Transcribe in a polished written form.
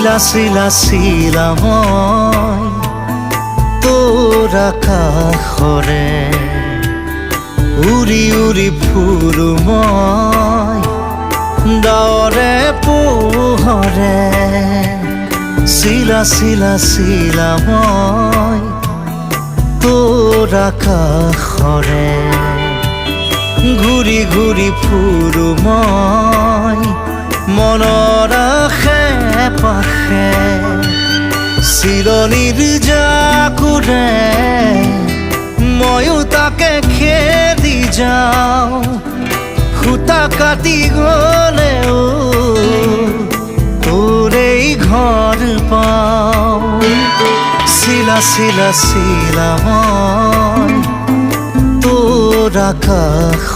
শিলা শিলা শিলা মই তোৰ আকাশৰে উৰি উৰি ফুৰো মই ডাৱৰে পোহৰে শিলা শিলা শিলা মই তোৰ আকাশৰে ঘূৰি ঘূৰি ফুৰো মই মনৰ আশে পাশে চিৰণিৰ জাকুৰে ময়ো তাকে খেদি যাওঁ সূতা কাটি গলেও তোৰেই ঘৰ পাওঁ শিলা শিলা শিলা মই তোৰ আকাশ